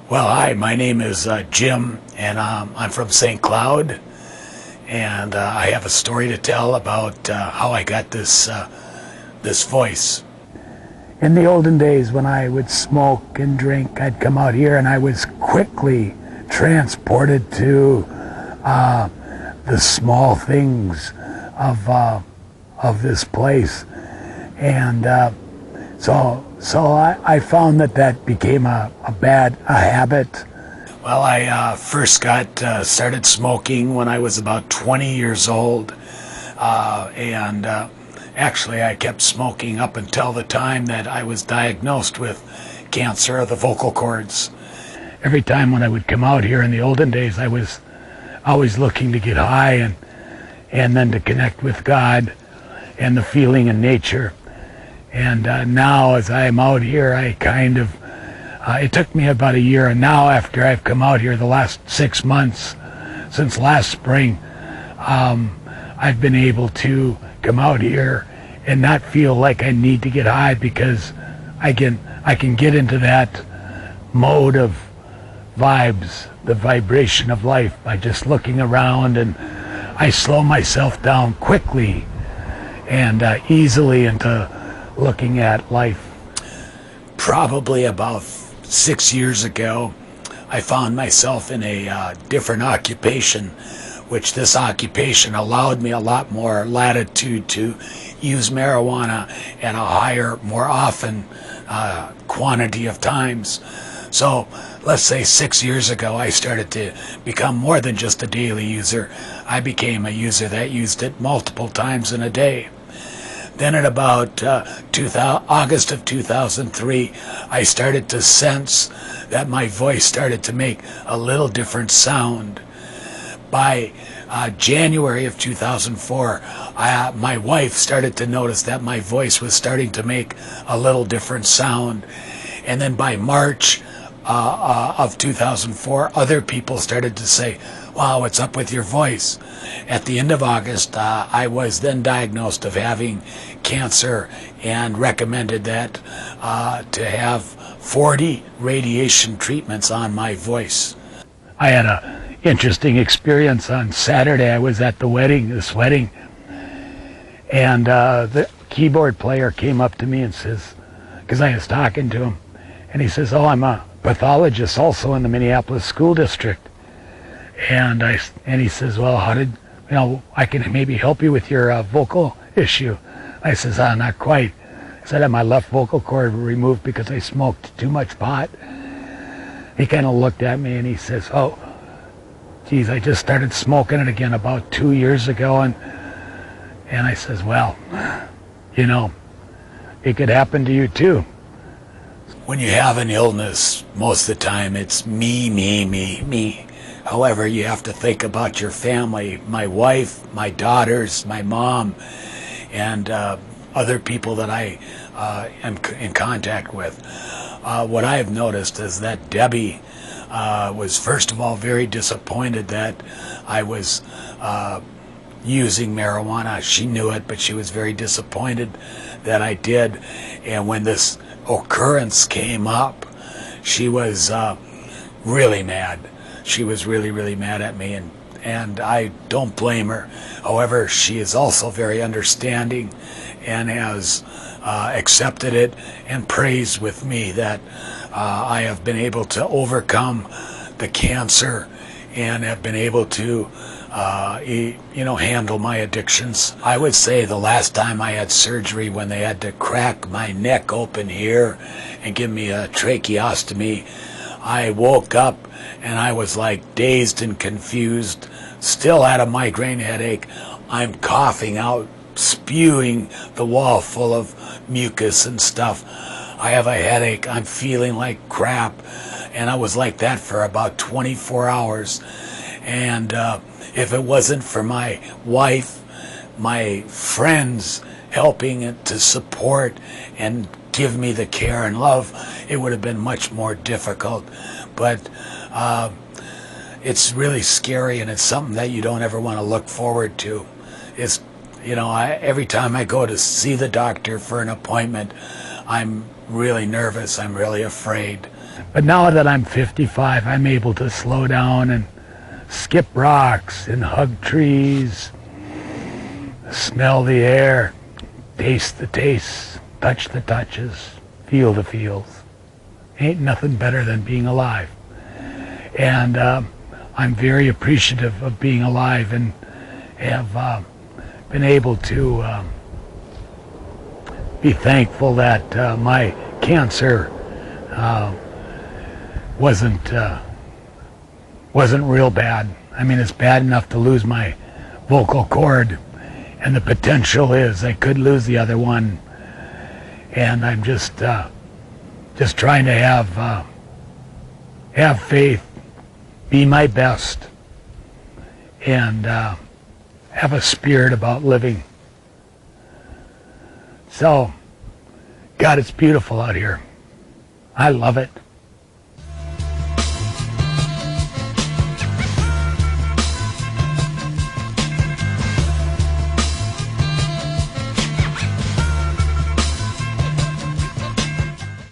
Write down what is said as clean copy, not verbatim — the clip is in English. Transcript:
Well, hi, my name is Jim, and I'm from St. Cloud, and I have a story to tell about how I got this voice. In the olden days when I would smoke and drink, I'd come out here and I was quickly transported to the small things of this place. And so I found that became a habit. Well, I first got started smoking when I was about 20 years old, and actually I kept smoking up until the time that I was diagnosed with cancer of the vocal cords. Every time when I would come out here in the olden days, I was always looking to get high and then to connect with God and the feeling in nature. And now as I'm out here, I kind of, it took me about a year, and now after I've come out here the last 6 months, since last spring, I've been able to come out here and not feel like I need to get high, because I can get into that mode of vibes, the vibration of life, by just looking around, and I slow myself down quickly and easily into looking at life. Probably about 6 years ago, I found myself in a different occupation, which this occupation allowed me a lot more latitude to use marijuana and a higher, more often quantity of times. So let's say 6 years ago, I started to become more than just a daily user. I became a user that used it multiple times in a day. Then at about August of 2003, I started to sense that my voice started to make a little different sound. By January of 2004, my wife started to notice that my voice was starting to make a little different sound. And then by March of 2004, other people started to say, "Wow, what's up with your voice?" At the end of August, I was then diagnosed of having cancer and recommended that to have 40 radiation treatments on my voice. I had a interesting experience on Saturday. I was at this wedding, and the keyboard player came up to me and says, because I was talking to him, and he says, "Oh, I'm a pathologist also in the Minneapolis School District." And he says, "Well, I can maybe help you with your vocal issue." I says, "Not quite." I said, "I had my left vocal cord removed because I smoked too much pot." He kind of looked at me and he says, "Oh, geez, I just started smoking it again about 2 years ago." And I says, "Well, it could happen to you too." When you have an illness, most of the time it's me, me, me, me. However, you have to think about your family, my wife, my daughters, my mom, and other people that I am in contact with. What I have noticed is that Debbie was, first of all, very disappointed that I was using marijuana. She knew it, but she was very disappointed that I did. And when this occurrence came up, she was really mad. She was really, really mad at me, and I don't blame her. However, she is also very understanding and has accepted it and prays with me that I have been able to overcome the cancer and have been able to handle my addictions. I would say the last time I had surgery, when they had to crack my neck open here and give me a tracheostomy, I woke up and I was like dazed and confused, still had a migraine headache. I'm coughing out, spewing the wall full of mucus and stuff. I have a headache, I'm feeling like crap, and I was like that for about 24 hours. And if it wasn't for my wife, my friends helping to support and give me the care and love, it would have been much more difficult. But it's really scary, and it's something that you don't ever want to look forward to. It's, every time I go to see the doctor for an appointment, I'm really nervous, I'm really afraid. But now that I'm 55, I'm able to slow down and skip rocks and hug trees, smell the air, taste the tastes, touch the touches, feel the feels. Ain't nothing better than being alive. And I'm very appreciative of being alive and have been able to be thankful that my cancer wasn't real bad. I mean, it's bad enough to lose my vocal cord, and the potential is I could lose the other one. And I'm just trying to have faith, be my best, and have a spirit about living. So, God, it's beautiful out here. I love it.